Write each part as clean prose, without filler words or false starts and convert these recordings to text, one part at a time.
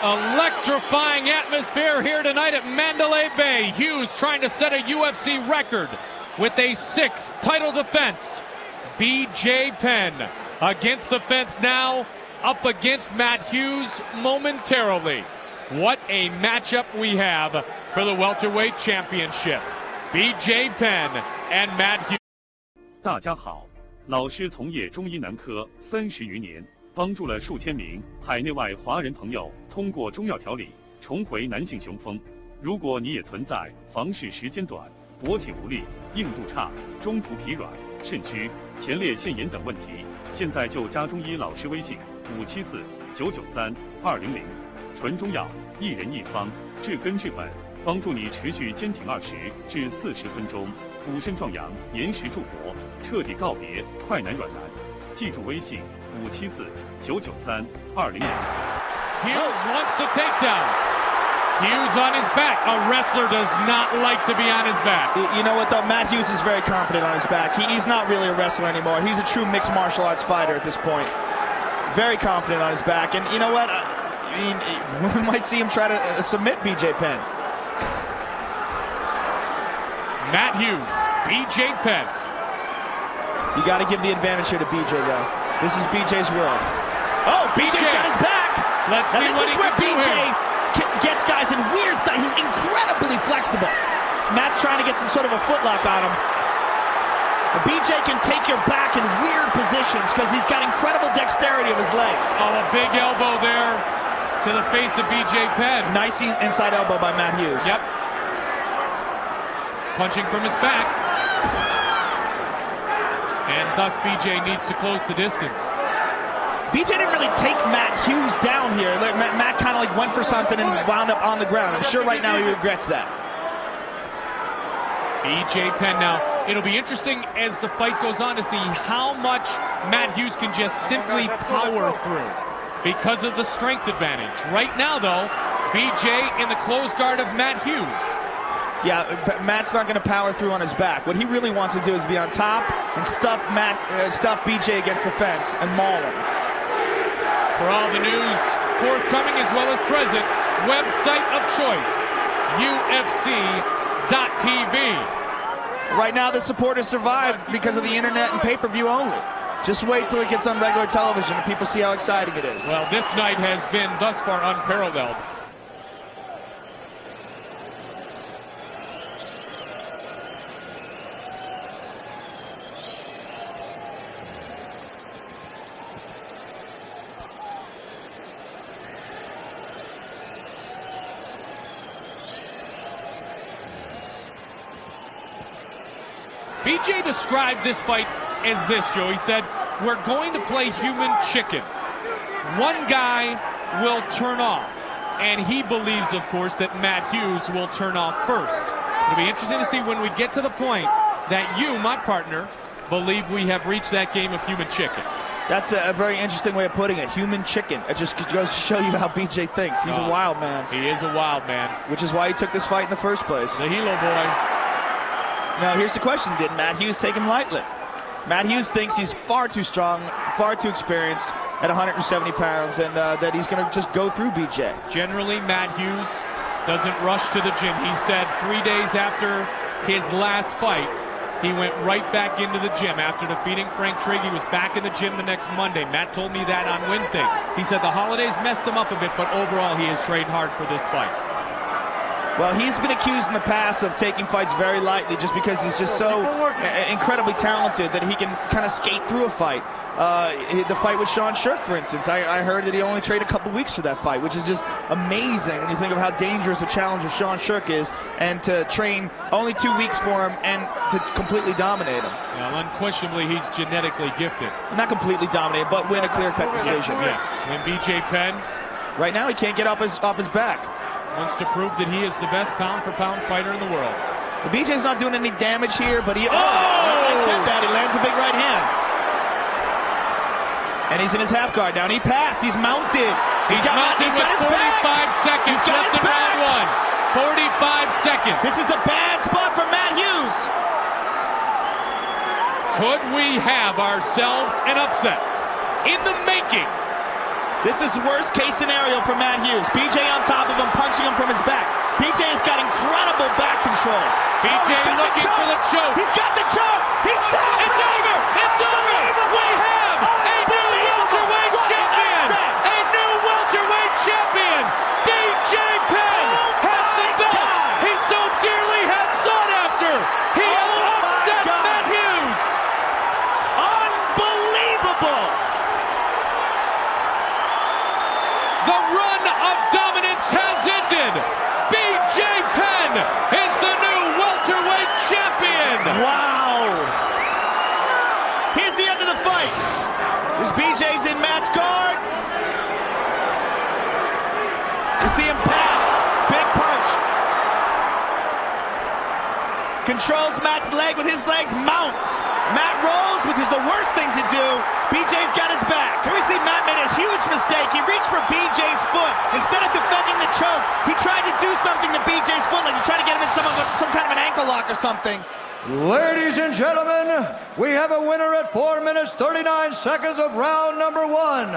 Electrifying atmosphere here tonight at Mandalay Bay. Hughes trying to set a UFC record with a 6th title defense. BJ Penn against the fence now, up against Matt Hughes momentarily. What a matchup we have for the welterweight championship. BJ Penn and Matt Hughes. 大家好，老师从业中医男科30余年，帮助了数千名海内外华人朋友通过中药调理重回男性雄风。如果你也存在房事时间短、勃起无力、硬度差、中途疲软、肾虚、前列腺炎等问题，现在就加中医老师微信574-993-200，纯中药，一人一方，治根治本，帮助你持续坚挺20至40分钟，补肾壮阳，延时助勃，彻底告别快男软男。记住微信574-993-200。Hughes wants the takedown. Hughes on his back. A wrestler does not like to be on his back. You know what, though? Matt Hughes is very confident on his back. He's not really a wrestler anymore. He's a true mixed martial arts fighter at this point. Very confident on his back. And you know what? I mean, we might see him try to submit BJ Penn. Matt Hughes, BJ Penn. You got to give the advantage here to BJ, though. This is BJ's world. Oh, BJ's got his back. Let's see what he can do here. This is where BJ gets guys in weird style. He's incredibly flexible. Matt's trying to get some sort of a footlock on him. BJ can take your back in weird positions because he's got incredible dexterity of his legs. Oh, a big elbow there to the face of BJ Penn. Nice inside elbow by Matt Hughes. Yep. Punching from his back. And thus BJ needs to close the distance. BJ didn't really take Matt Hughes down here. Matt kind of like went for something and wound up on the ground. I'm sure right now he regrets that. BJ Penn now. It'll be interesting as the fight goes on to see how much Matt Hughes can just simply power through because of the strength advantage. Right now, though, BJ in the close guard of Matt Hughes. Yeah, Matt's not going to power through on his back. What he really wants to do is be on top and stuff BJ against the fence and maul him. For all the news forthcoming as well as present, website of choice, UFC.tv. Right now, the supporters survive because of the internet and pay-per-view only. Just wait till it gets on regular television and people see how exciting it is. Well, this night has been thus far unparalleled. BJ described this fight as this, Joe. He said, we're going to play human chicken. One guy will turn off, and he believes, of course, that Matt Hughes will turn off first. It'll be interesting to see when we get to the point that you, my partner, believe we have reached that game of human chicken. That's a very interesting way of putting it, human chicken. It just goes to show you how BJ thinks. He's a wild man. He is a wild man. Which is why he took this fight in the first place. The Hilo boy. Now, here's the question. Did Matt Hughes take him lightly? Matt Hughes thinks he's far too strong, far too experienced at 170 pounds, and that he's going to just go through BJ. Generally, Matt Hughes doesn't rush to the gym. He said 3 days after his last fight, he went right back into the gym. After defeating Frank Trigg, he was back in the gym the next Monday. Matt told me that on Wednesday. He said the holidays messed him up a bit, but overall he has trained hard for this fight. Well, he's been accused in the past of taking fights very lightly just because he's just so incredibly talented that he can kind of skate through a fight. The fight with Sean Sherk, for instance, I heard that he only trained a couple weeks for that fight, which is just amazing when you think of how dangerous a challenger Sean Sherk is, and to train only 2 weeks for him and to completely dominate him. Well, unquestionably, he's genetically gifted. Not completely dominated, but win a clear-cut decision. Yes. When BJ Penn. Right now, he can't get off his back. Wants to prove that he is the best pound-for-pound fighter in the world. Well, BJ's not doing any damage here, but he... Oh! I said that. He lands a big right hand. And he's in his half guard now, and he passed. He's mounted. He's got his 45 back. seconds left in round one. 45 seconds. This is a bad spot for Matt Hughes. Could we have ourselves an upset in the making This is worst case scenario for Matt Hughes. BJ on top of him, punching him from his back. BJ has got incredible back control. BJ looking for the choke. He's got the choke. He's down. It's over. It's over. We have a new welterweight champion. A new welterweight champion. BJ Penn has the belt he so dearly has sought after. He has upset Matt Hughes. Unbelievable. The run of dominance has ended. BJ Penn is the new welterweight champion. Wow. Here's the end of the fight. As BJ's in Matt's guard. You see him pass. Big punch. Controls Matt's leg with his legs, mounts. Matt rolls, which is the worst thing to do. BJ's got his back. Here we see Matt made a huge mistake. He reached for BJ's foot. Instead of defending the choke, he tried to do something to BJ's foot, like he tried to get him in some kind of an ankle lock or something. Ladies and gentlemen, we have a winner at 4 minutes 39 seconds of round number 1.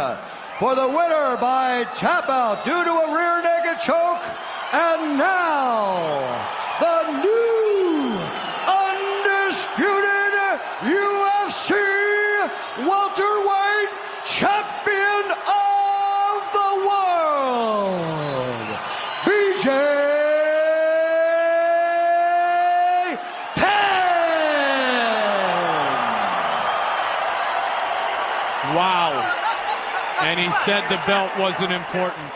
For the winner by tap out due to a rear naked choke. And now, the new undisputed UFC welterweight champion of the world, BJ Penn. Wow. And he said the belt wasn't important.